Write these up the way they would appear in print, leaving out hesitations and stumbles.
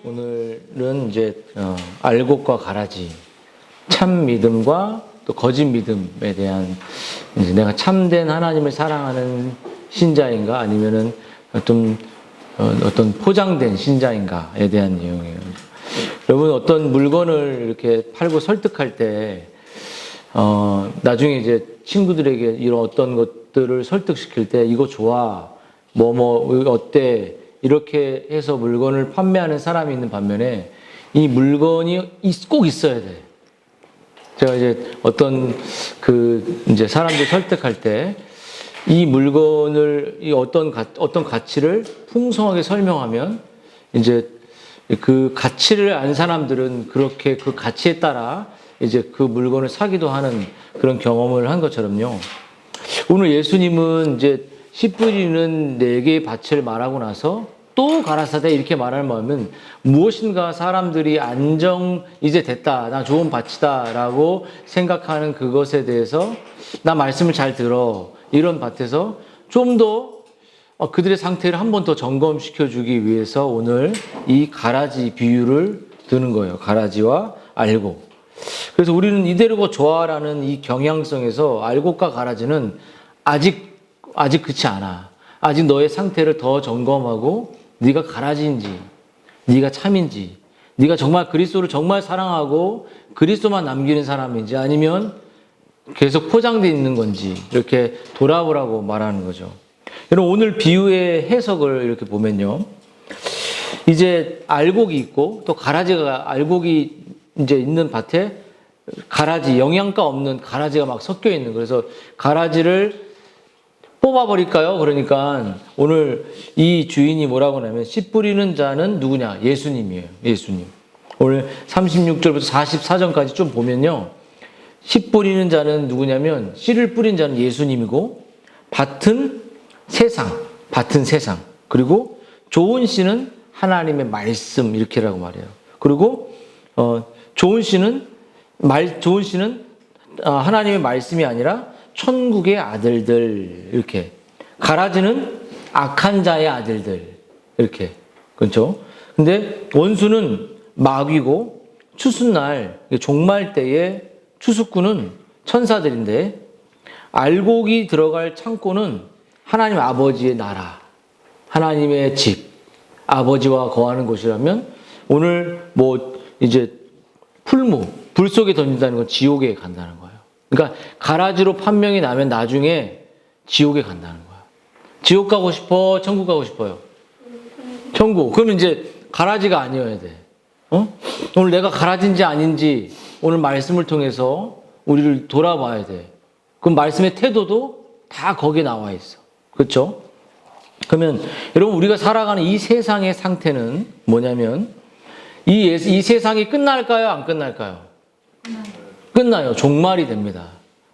오늘은 이제 알곡과 가라지, 참 믿음과 또 거짓 믿음에 대한, 이제 내가 참된 하나님을 사랑하는 신자인가 아니면은 어떤 포장된 신자인가에 대한 내용이에요. 여러분, 어떤 물건을 이렇게 팔고 설득할 때 나중에 이제 친구들에게 이런 어떤 것들을 설득시킬 때 이거 좋아, 어때, 이렇게 해서 물건을 판매하는 사람이 있는 반면에 이 물건이 꼭 있어야 돼. 제가 이제 이제 사람들 설득할 때 이 물건을 어떤 가치를 풍성하게 설명하면 이제 그 가치를 안 사람들은 그렇게 그 가치에 따라 이제 그 물건을 사기도 하는 그런 경험을 한 것처럼요. 오늘 예수님은 이제 씨 뿌리는 4개의 밭을 말하고 나서 또 가라사대 이렇게 말할 마음은 무엇인가 사람들이 이제 됐다, 나 좋은 밭이다 라고 생각하는 그것에 대해서 나 말씀을 잘 들어, 이런 밭에서 좀 더 그들의 상태를 한 번 더 점검시켜 주기 위해서 오늘 이 가라지 비유를 드는 거예요. 가라지와 알곡. 그래서 우리는 이대로가 좋아라는 이 경향성에서 알곡과 가라지는 아직 그렇지 않아. 아직 너의 상태를 더 점검하고 네가 가라지인지, 네가 참인지, 네가 정말 그리스도를 정말 사랑하고 그리스도만 남기는 사람인지 아니면 계속 포장되어 있는 건지 이렇게 돌아보라고 말하는 거죠. 여러분, 오늘 비유의 해석을 이렇게 보면요. 이제 알곡이 있고 또 알곡이 이제 있는 밭에 영양가 없는 가라지가 막 섞여 있는, 그래서 가라지를 뽑아버릴까요? 그러니까 오늘 이 주인이 뭐라고 하냐면 씨 뿌리는 자는 누구냐? 예수님이에요. 예수님. 오늘 36절부터 44절까지 좀 보면요. 씨 뿌리는 자는 누구냐면 씨를 뿌린 자는 예수님이고 밭은 세상. 그리고 좋은 씨는 하나님의 말씀, 이렇게라고 말해요. 그리고 좋은 씨는 하나님의 말씀이 아니라 천국의 아들들, 이렇게. 가라지는 악한 자의 아들들, 이렇게. 그렇죠? 근데 원수는 마귀고 추수날, 종말 때의 추수꾼은 천사들인데 알곡이 들어갈 창고는 하나님 아버지의 나라, 하나님의 집, 아버지와 거하는 곳이라면 오늘 이제 불 속에 던진다는 건 지옥에 간다는 거예요. 그러니까 가라지로 판명이 나면 나중에 지옥에 간다는 거야. 지옥 가고 싶어? 천국 가고 싶어요? 천국. 그러면 이제 가라지가 아니어야 돼. 오늘 내가 가라지인지 아닌지 오늘 말씀을 통해서 우리를 돌아봐야 돼. 그럼 말씀의 태도도 다 거기에 나와 있어. 그렇죠? 그러면 여러분, 우리가 살아가는 이 세상의 상태는 뭐냐면 이 세상이 끝날까요? 안 끝날까요? 끝나요. 종말이 됩니다.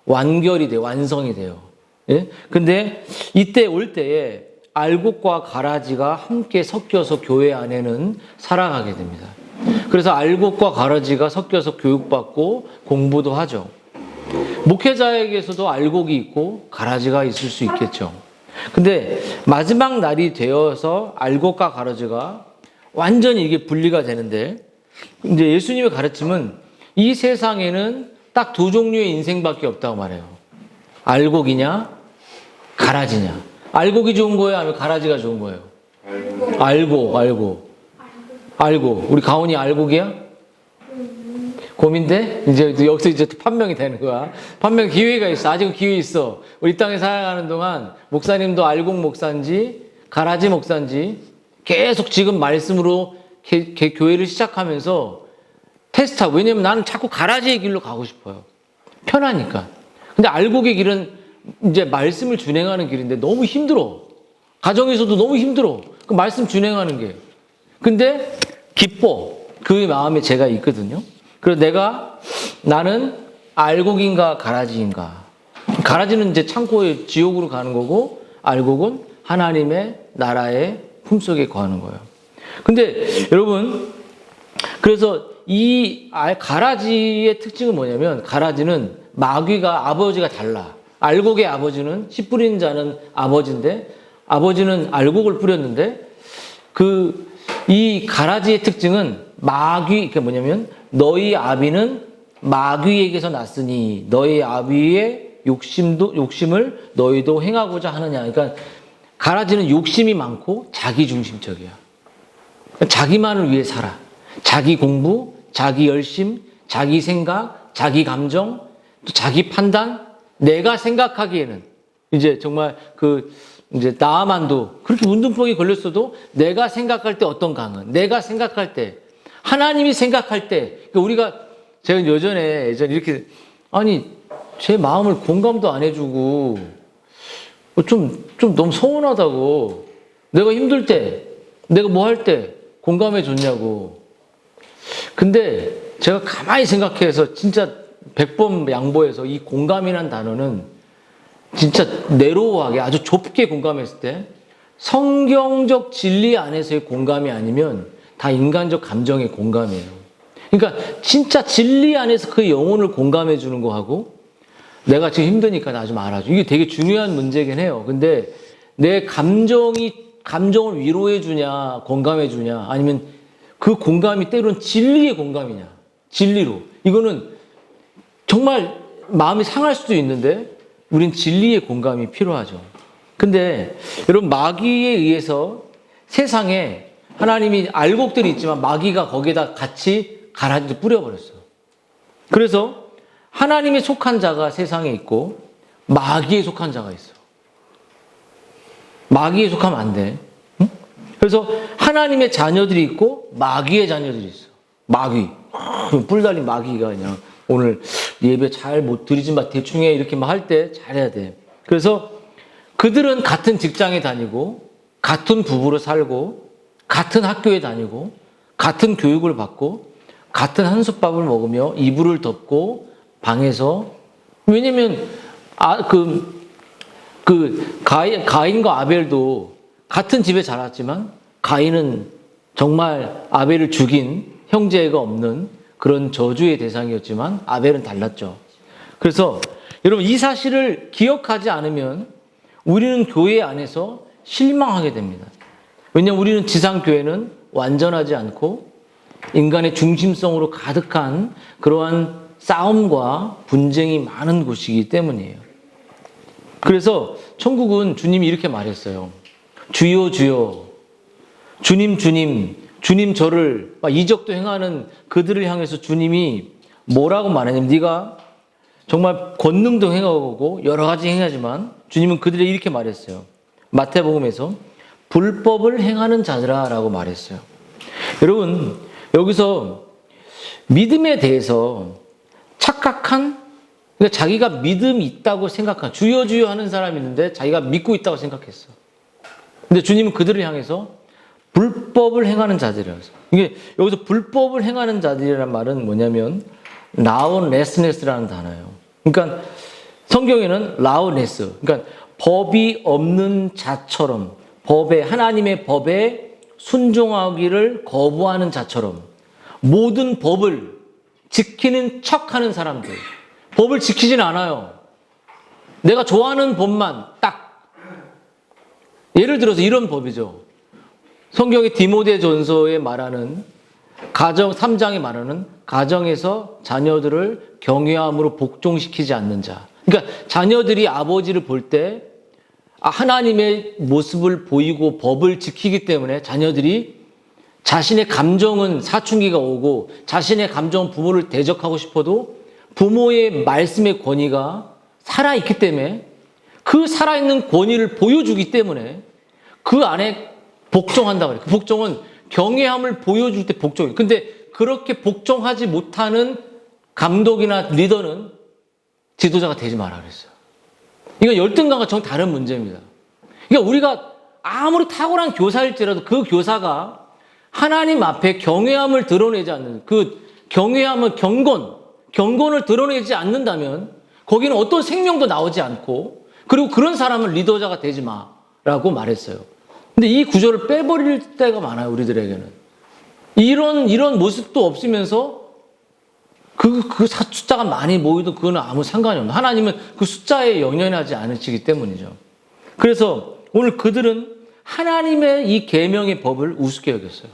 완결이 돼요. 완성이 돼요. 예? 근데 이때 올 때에 알곡과 가라지가 함께 섞여서 교회 안에는 살아가게 됩니다. 그래서 알곡과 가라지가 섞여서 교육받고 공부도 하죠. 목회자에게서도 알곡이 있고 가라지가 있을 수 있겠죠. 근데 마지막 날이 되어서 알곡과 가라지가 완전히 이게 분리가 되는데, 이제 예수님의 가르침은 이 세상에는 딱 2 종류의 인생밖에 없다고 말해요. 알곡이냐, 가라지냐. 알곡이 좋은 거예요? 아니면 가라지가 좋은 거예요? 알곡. 우리 가온이 알곡이야? 고민돼? 여기서 이제 판명이 되는 거야. 판명 기회가 있어. 아직은 기회 있어. 우리 땅에 살아가는 동안 목사님도 알곡 목사인지 가라지 목사인지 계속 지금 말씀으로 교회를 시작하면서 테스트하고. 왜냐면 나는 자꾸 가라지의 길로 가고 싶어요. 편하니까. 근데 알곡의 길은 이제 말씀을 준행하는 길인데 너무 힘들어. 가정에서도 너무 힘들어. 그 말씀 준행하는 게. 근데 기뻐. 그 마음에 제가 있거든요. 그래서 나는 알곡인가 가라지인가. 가라지는 이제 창고에 지옥으로 가는 거고, 알곡은 하나님의 나라의 품속에 거하는 거예요. 근데 여러분, 그래서 이 가라지의 특징은 뭐냐면, 가라지는 아버지가 달라. 알곡의 아버지는, 씨 뿌리는 자는 아버지인데, 아버지는 알곡을 뿌렸는데, 이 가라지의 특징은 그게 뭐냐면 너희 아비는 마귀에게서 났으니 너희 아비의 욕심을 너희도 행하고자 하느냐. 그러니까 가라지는 욕심이 많고 자기중심적이야. 자기만을 위해 살아. 자기 공부, 자기 열심, 자기 생각, 자기 감정, 또 자기 판단. 내가 생각하기에는 이제 정말 이제 나아만도 그렇게 운동병이 걸렸어도 내가 생각할 때 어떤 강은, 내가 생각할 때, 하나님이 생각할 때, 그러니까 제가 예전에 이렇게, 아니, 제 마음을 공감도 안 해주고, 좀 너무 서운하다고, 내가 힘들 때, 내가 뭐 할 때 공감해 줬냐고. 근데 제가 가만히 생각해서 진짜 100번 양보해서 이 공감이라는 단어는 진짜 내로우하게 아주 좁게 공감했을 때 성경적 진리 안에서의 공감이 아니면 다 인간적 감정의 공감이에요. 그러니까 진짜 진리 안에서 그 영혼을 공감해 주는 거하고 내가 지금 힘드니까 나 좀 알아줘. 이게 되게 중요한 문제긴 해요. 근데 내 감정을 위로해 주냐, 공감해 주냐, 아니면 그 공감이 때로는 진리의 공감이냐, 진리로. 이거는 정말 마음이 상할 수도 있는데 우린 진리의 공감이 필요하죠. 근데 여러분 마귀에 의해서 세상에 하나님이 알곡들이 있지만 마귀가 거기에다 같이 가라지를 뿌려버렸어요. 그래서 하나님에 속한 자가 세상에 있고 마귀에 속한 자가 있어. 마귀에 속하면 안 돼. 응? 그래서 하나님의 자녀들이 있고 마귀의 자녀들이 있어. 마귀. 뿔 달린 마귀가 그냥 오늘 예배 잘 못 드리지만 대충 해 이렇게 할 때 잘해야 돼. 그래서 그들은 같은 직장에 다니고 같은 부부로 살고 같은 학교에 다니고 같은 교육을 받고 같은 한솥밥을 먹으며 이불을 덮고 방에서 왜냐면 가인과 아벨도 같은 집에 자랐지만 가인은 정말 아벨을 죽인 형제가 없는 그런 저주의 대상이었지만 아벨은 달랐죠. 그래서 여러분 이 사실을 기억하지 않으면 우리는 교회 안에서 실망하게 됩니다. 왜냐하면 우리는 지상교회는 완전하지 않고 인간의 중심성으로 가득한 그러한 싸움과 분쟁이 많은 곳이기 때문이에요. 그래서 천국은 주님이 이렇게 말했어요. 주여 주여 주님 주님 주님 저를 이적도 행하는 그들을 향해서 주님이 뭐라고 말하냐면 네가 정말 권능도 행하고 여러 가지 행하지만 주님은 그들에게 이렇게 말했어요. 마태복음에서 불법을 행하는 자들아 라고 말했어요. 여러분 여기서 믿음에 대해서 착각한 그러니까 자기가 믿음이 있다고 생각한 주여 주여 하는 사람이 있는데 자기가 믿고 있다고 생각했어. 근데 주님은 그들을 향해서 불법을 행하는 자들이라서 이게 여기서 불법을 행하는 자들이라는 말은 뭐냐면 라오네스네스라는 단어예요. 그러니까 성경에는 라오네스 그러니까 법이 없는 자처럼 하나님의 법에 순종하기를 거부하는 자처럼 모든 법을 지키는 척하는 사람들 법을 지키진 않아요. 내가 좋아하는 법만 딱 예를 들어서 이런 법이죠. 성경의 디모데전서에 말하는 가정 3장에 말하는 가정에서 자녀들을 경외함으로 복종시키지 않는 자. 그러니까 자녀들이 아버지를 볼 때 하나님의 모습을 보이고 법을 지키기 때문에 자녀들이 자신의 감정은 사춘기가 오고 자신의 감정은 부모를 대적하고 싶어도 부모의 말씀의 권위가 살아있기 때문에 그 살아있는 권위를 보여주기 때문에 그 안에 복종한다고 해요. 그 복종은 경외함을 보여줄 때 복종이에요. 근데 그렇게 복종하지 못하는 감독이나 리더는 지도자가 되지 마라 그랬어요. 이건 열등감과 정 다른 문제입니다. 그러니까 우리가 아무리 탁월한 교사일지라도 그 교사가 하나님 앞에 경외함을 드러내지 않는 그 경외함은 경건을 드러내지 않는다면 거기는 어떤 생명도 나오지 않고 그리고 그런 사람은 리더자가 되지 마라고 말했어요. 근데 이 구조를 빼버릴 때가 많아요, 우리들에게는. 이런 모습도 없으면서 그 숫자가 많이 모이도 그거는 아무 상관이 없는. 하나님은 그 숫자에 연연하지 않으시기 때문이죠. 그래서 오늘 그들은 하나님의 이 계명의 법을 우습게 여겼어요.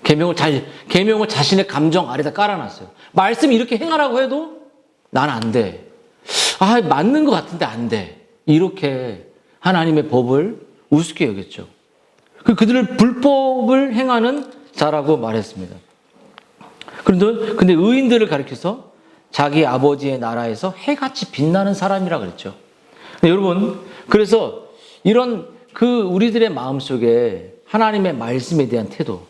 계명을 자신의 감정 아래다 깔아놨어요. 말씀이 이렇게 행하라고 해도 난 안 돼. 아, 맞는 것 같은데 안 돼. 이렇게 하나님의 법을 우습게 여겼죠. 그들을 불법을 행하는 자라고 말했습니다. 근데 의인들을 가리켜서 자기 아버지의 나라에서 해같이 빛나는 사람이라 그랬죠. 여러분, 그래서 이런 우리들의 마음속에 하나님의 말씀에 대한 태도,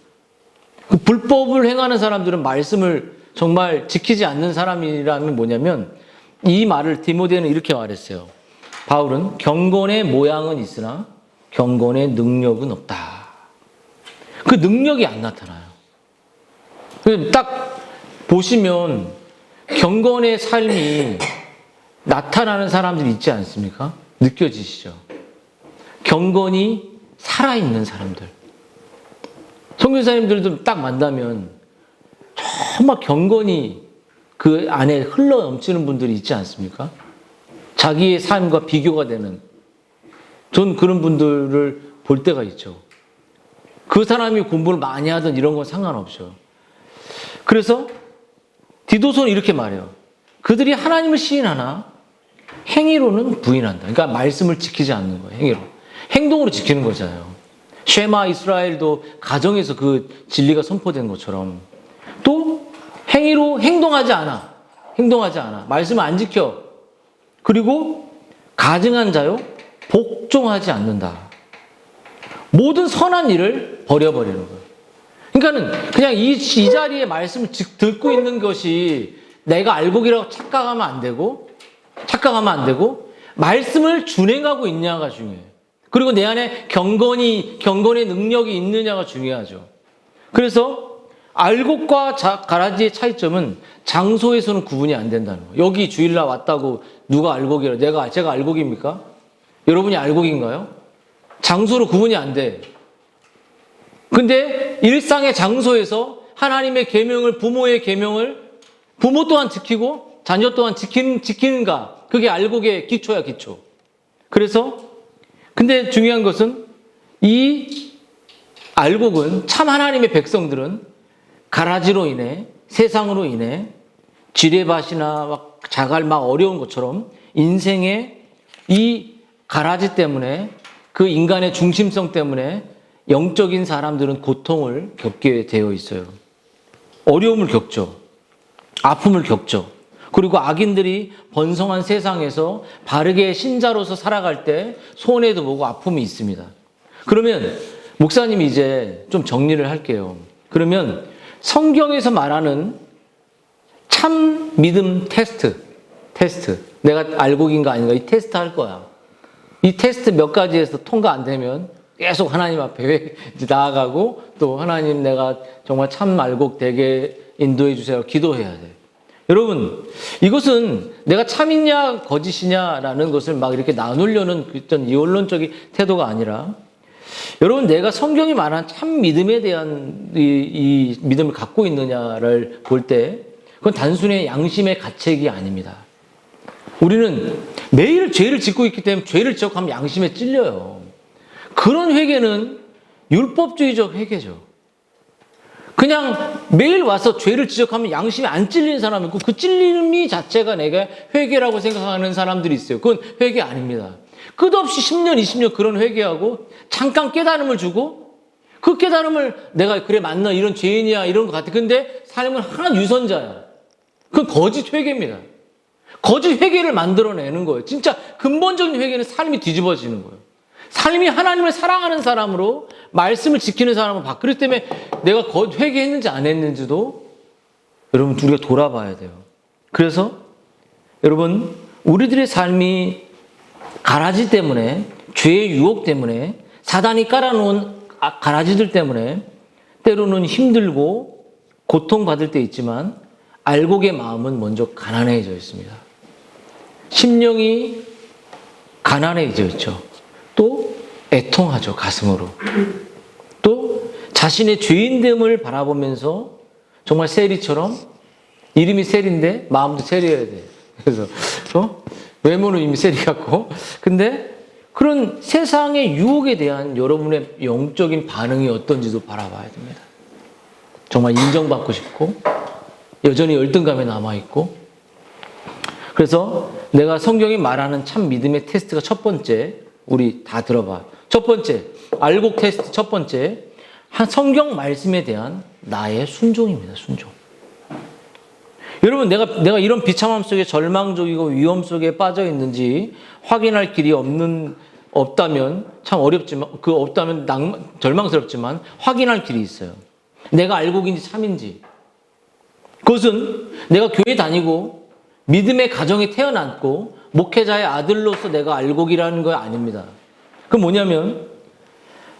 불법을 행하는 사람들은 말씀을 정말 지키지 않는 사람이라면 뭐냐면, 이 말을 디모데는 이렇게 말했어요. 바울은 경건의 모양은 있으나 경건의 능력은 없다. 그 능력이 안 나타나요. 딱 보시면 경건의 삶이 나타나는 사람들이 있지 않습니까? 느껴지시죠? 경건이 살아있는 사람들. 선교사님들도 딱 만나면 정말 경건이 그 안에 흘러 넘치는 분들이 있지 않습니까? 자기의 삶과 비교가 되는. 전 그런 분들을 볼 때가 있죠. 그 사람이 공부를 많이 하든 이런 건 상관없죠. 그래서 디도서는 이렇게 말해요. 그들이 하나님을 시인하나 행위로는 부인한다. 그러니까 말씀을 지키지 않는 거예요. 행위로. 행동으로 지키는 거잖아요. 쉐마 이스라엘도 가정에서 그 진리가 선포된 것처럼 또 행위로 행동하지 않아. 말씀을 안 지켜. 그리고 가증한 자요 복종하지 않는다. 모든 선한 일을 버려버리는 거예요. 그러니까는 그냥 이 자리에 말씀을 듣고 있는 것이 내가 알곡이라고 착각하면 안 되고 말씀을 준행하고 있냐가 중요해요. 그리고 내 안에 경건의 능력이 있느냐가 중요하죠. 그래서 알곡과 가라지의 차이점은 장소에서는 구분이 안 된다는 거예요. 여기 주일날 왔다고 누가 알곡이라 제가 알곡입니까? 여러분이 알곡인가요? 장소로 구분이 안 돼. 근데 일상의 장소에서 하나님의 계명을, 부모의 계명을 부모 또한 지키고 자녀 또한 지키는가? 그게 알곡의 기초야, 기초. 그래서 근데 중요한 것은 이 알곡은 참 하나님의 백성들은 가라지로 인해 세상으로 인해 지뢰밭이나 막 자갈 막 어려운 것처럼 인생의 이 가라지 때문에 그 인간의 중심성 때문에 영적인 사람들은 고통을 겪게 되어 있어요. 어려움을 겪죠. 아픔을 겪죠. 그리고 악인들이 번성한 세상에서 바르게 신자로서 살아갈 때 손해도 보고 아픔이 있습니다. 그러면 목사님이 이제 좀 정리를 할게요. 그러면 성경에서 말하는 참 믿음 테스트. 내가 알곡인가 아닌가 이 테스트 할 거야. 이 테스트 몇 가지에서 통과 안 되면 계속 하나님 앞에 나아가고 또 하나님 내가 정말 참 알곡 되게 인도해 주세요. 기도해야 돼. 여러분, 이것은 내가 참이냐 거짓이냐라는 것을 막 이렇게 나누려는 어떤 이원론적인 태도가 아니라 여러분 내가 성경이 말한 참 믿음에 대한 이 믿음을 갖고 있느냐를 볼 때 그건 단순히 양심의 가책이 아닙니다. 우리는 매일 죄를 짓고 있기 때문에 죄를 지적하면 양심에 찔려요. 그런 회개는 율법주의적 회개죠. 그냥 매일 와서 죄를 지적하면 양심이 안 찔리는 사람이 있고 그 찔림이 자체가 내가 회개라고 생각하는 사람들이 있어요. 그건 회개 아닙니다. 끝없이 10년, 20년 그런 회개하고 잠깐 깨달음을 주고 그 깨달음을 내가 그래 맞나 이런 죄인이야 이런 것 같아. 근데 삶은 하나 유선자야. 그건 거짓 회개입니다. 거짓 회개를 만들어내는 거예요. 진짜 근본적인 회개는 삶이 뒤집어지는 거예요. 삶이 하나님을 사랑하는 사람으로 말씀을 지키는 사람으로 바꾸기 때문에 내가 회개했는지 안 했는지도 여러분 우리가 돌아봐야 돼요. 그래서 여러분 우리들의 삶이 가라지 때문에 죄의 유혹 때문에 사단이 깔아놓은 가라지들 때문에 때로는 힘들고 고통받을 때 있지만 알곡의 마음은 먼저 가난해져 있습니다. 심령이 가난해져 있죠. 또 애통하죠. 가슴으로. 또 자신의 죄인됨을 바라보면서 정말 세리처럼 이름이 세리인데 마음도 세리여야 돼. 그래서 외모는 이미 세리 같고 근데 그런 세상의 유혹에 대한 여러분의 영적인 반응이 어떤지도 바라봐야 됩니다. 정말 인정받고 싶고 여전히 열등감에 남아있고, 그래서 내가 성경이 말하는 참 믿음의 테스트가 첫 번째, 우리 다 들어봐. 첫 번째, 알곡 테스트 첫 번째, 성경 말씀에 대한 나의 순종입니다. 순종. 여러분, 내가 이런 비참함 속에 절망적이고 위험 속에 빠져 있는지 확인할 길이 없다면 참 어렵지만, 없다면 절망스럽지만 확인할 길이 있어요. 내가 알곡인지 참인지. 그것은 내가 교회 다니고 믿음의 가정에 태어났고 목회자의 아들로서 내가 알곡이라는 거 아닙니다. 그건 뭐냐면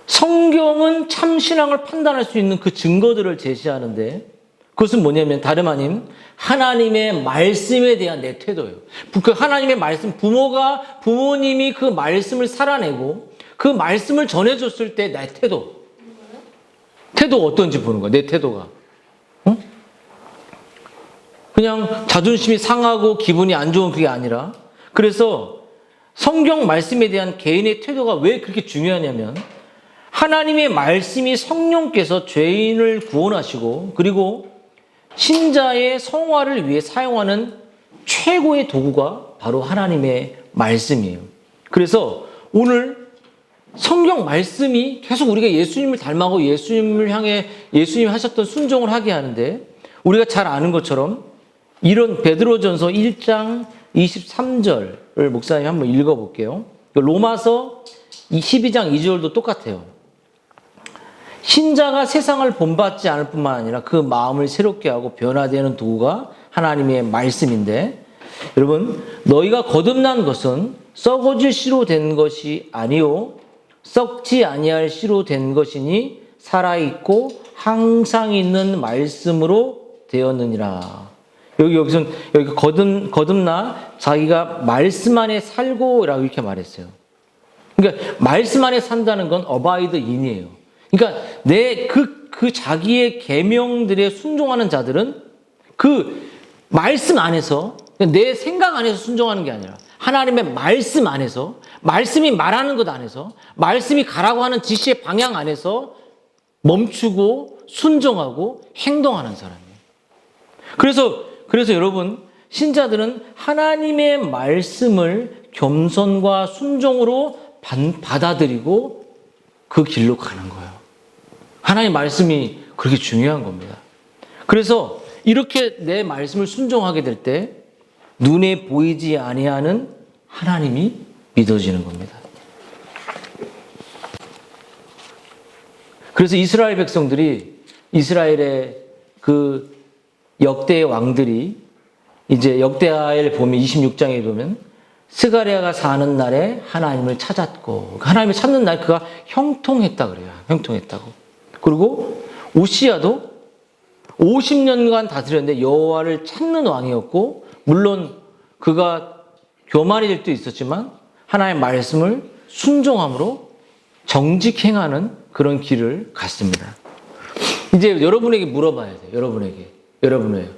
성경은 참 신앙을 판단할 수 있는 그 증거들을 제시하는데, 그것은 뭐냐면 다름 아닌 하나님의 말씀에 대한 내 태도예요. 그 하나님의 말씀, 부모님이 그 말씀을 살아내고 그 말씀을 전해줬을 때 내 태도가 어떤지 보는 거야. 내 태도가. 그냥 자존심이 상하고 기분이 안 좋은 그게 아니라, 그래서 성경 말씀에 대한 개인의 태도가 왜 그렇게 중요하냐면, 하나님의 말씀이 성령께서 죄인을 구원하시고 그리고 신자의 성화를 위해 사용하는 최고의 도구가 바로 하나님의 말씀이에요. 그래서 오늘 성경 말씀이 계속 우리가 예수님을 닮아가고 예수님을 향해 예수님이 하셨던 순종을 하게 하는데, 우리가 잘 아는 것처럼 이런 베드로전서 1장 23절을 목사님이 한번 읽어볼게요. 로마서 12장 2절도 똑같아요. 신자가 세상을 본받지 않을 뿐만 아니라 그 마음을 새롭게 하고 변화되는 도구가 하나님의 말씀인데, 여러분, 너희가 거듭난 것은 썩어질 씨로 된 것이 아니요 썩지 아니할 씨로 된 것이니 살아있고 항상 있는 말씀으로 되었느니라. 여기 거듭나 자기가 말씀 안에 살고라고 이렇게 말했어요. 그러니까 말씀 안에 산다는 건 abide in이에요. 그러니까 그 자기의 계명들에 순종하는 자들은 그 말씀 안에서, 내 생각 안에서 순종하는 게 아니라 하나님의 말씀 안에서, 말씀이 말하는 것 안에서, 말씀이 가라고 하는 지시의 방향 안에서 멈추고 순종하고 행동하는 사람이에요. 그래서 여러분, 신자들은 하나님의 말씀을 겸손과 순종으로 받아들이고 그 길로 가는 거예요. 하나님의 말씀이 그렇게 중요한 겁니다. 그래서 이렇게 내 말씀을 순종하게 될 때 눈에 보이지 아니하는 하나님이 믿어지는 겁니다. 그래서 이스라엘 백성들이, 이스라엘의 그 역대의 왕들이, 이제 역대하를 보면 26장에 보면 스가랴가 사는 날에 하나님을 찾았고, 하나님을 찾는 날 그가 형통했다 그래요. 형통했다고. 그리고 우시야도 50년간 다스렸는데 여호와를 찾는 왕이었고, 물론 그가 교만이 될 때 있었지만 하나님의 말씀을 순종함으로 정직 행하는 그런 길을 갔습니다. 이제 여러분에게 물어봐야 돼요. 여러분의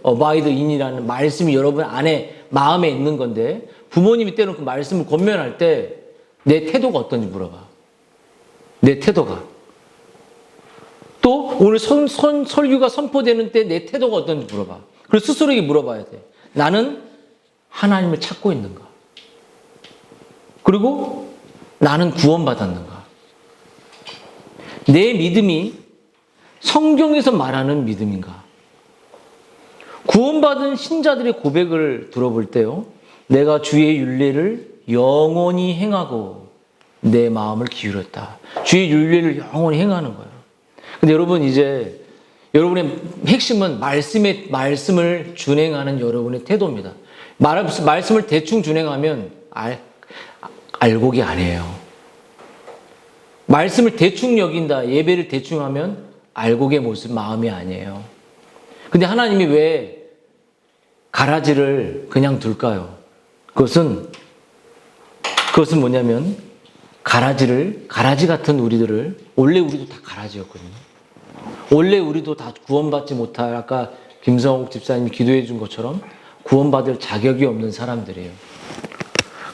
abide in이라는 말씀이 여러분 안에 마음에 있는 건데, 부모님이 때로는 그 말씀을 권면할 때 내 태도가 어떤지 물어봐. 내 태도가. 또 오늘 설교가 선포되는 때 내 태도가 어떤지 물어봐. 그리고 스스로에게 물어봐야 돼. 나는 하나님을 찾고 있는가? 그리고 나는 구원받았는가? 내 믿음이 성경에서 말하는 믿음인가? 구원받은 신자들의 고백을 들어볼 때요, 내가 주의 윤례를 영원히 행하고 내 마음을 기울였다. 주의 윤례를 영원히 행하는 거예요. 근데 여러분, 이제 여러분의 핵심은 말씀을 준행하는 여러분의 태도입니다. 말씀을 대충 준행하면 알곡이 아니에요. 말씀을 대충 여긴다, 예배를 대충 하면 알곡의 모습, 마음이 아니에요. 근데 하나님이 왜 가라지를 그냥 둘까요? 그것은 뭐냐면, 가라지 같은 우리들을, 원래 우리도 다 가라지였거든요. 원래 우리도 다 구원받지 못할, 아까 김성욱 집사님이 기도해 준 것처럼 구원받을 자격이 없는 사람들이에요.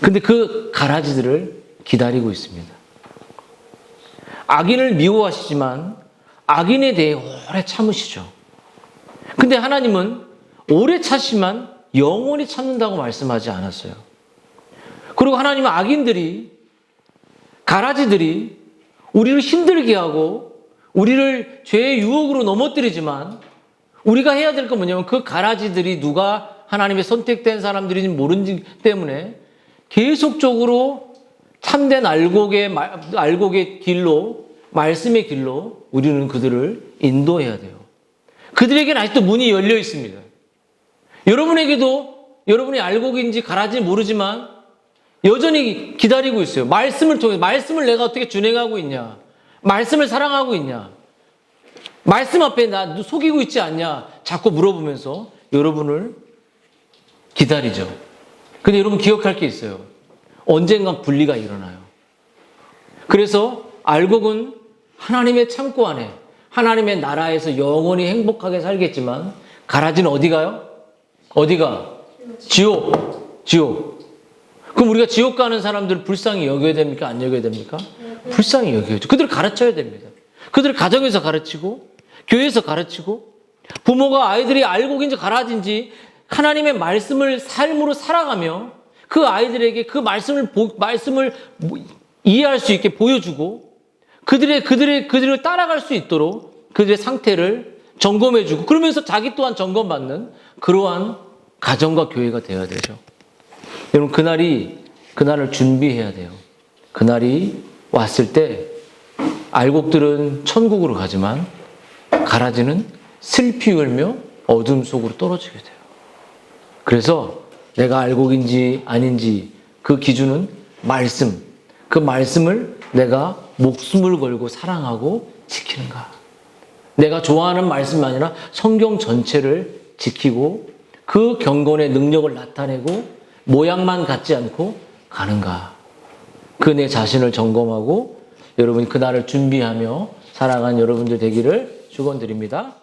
근데 그 가라지들을 기다리고 있습니다. 악인을 미워하시지만 악인에 대해 오래 참으시죠. 근데 하나님은 오래 참지만 영원히 참는다고 말씀하지 않았어요. 그리고 하나님은 악인들이, 가라지들이 우리를 힘들게 하고 우리를 죄의 유혹으로 넘어뜨리지만 우리가 해야 될 건 뭐냐면 그 가라지들이 누가 하나님의 선택된 사람들인지 모르기 때문에 계속적으로 참된 알곡의 길로, 말씀의 길로 우리는 그들을 인도해야 돼요. 그들에게는 아직도 문이 열려 있습니다. 여러분에게도 여러분이 알곡인지 가라지인지 모르지만 여전히 기다리고 있어요. 말씀을 통해, 말씀을 내가 어떻게 준행하고 있냐? 말씀을 사랑하고 있냐? 말씀 앞에 나 속이고 있지 않냐? 자꾸 물어보면서 여러분을 기다리죠. 근데 여러분 기억할 게 있어요. 언젠간 분리가 일어나요. 그래서 알곡은 하나님의 창고 안에, 하나님의 나라에서 영원히 행복하게 살겠지만 가라지는 어디 가요? 어디가? 지옥. 지옥. 그럼 우리가 지옥 가는 사람들을 불쌍히 여겨야 됩니까? 안 여겨야 됩니까? 불쌍히 여겨야죠. 그들을 가르쳐야 됩니다. 그들을 가정에서 가르치고 교회에서 가르치고 부모가 아이들이 알곡인지 가라지인지 하나님의 말씀을 삶으로 살아가며 그 아이들에게 그 말씀을 이해할 수 있게 보여주고 그들을 따라갈 수 있도록 그들의 상태를 점검해주고 그러면서 자기 또한 점검받는 그러한 가정과 교회가 되어야 되죠. 여러분 그날을 준비해야 돼요. 그날이 왔을 때 알곡들은 천국으로 가지만 가라지는 슬피 울며 어둠 속으로 떨어지게 돼요. 그래서 내가 알곡인지 아닌지 그 기준은 말씀. 그 말씀을 내가 목숨을 걸고 사랑하고 지키는가. 내가 좋아하는 말씀이 아니라 성경 전체를 지키고 그 경건의 능력을 나타내고 모양만 갖지 않고 가는가. 그 내 자신을 점검하고 여러분이 그날을 준비하며 살아간 여러분들 되기를 축원드립니다.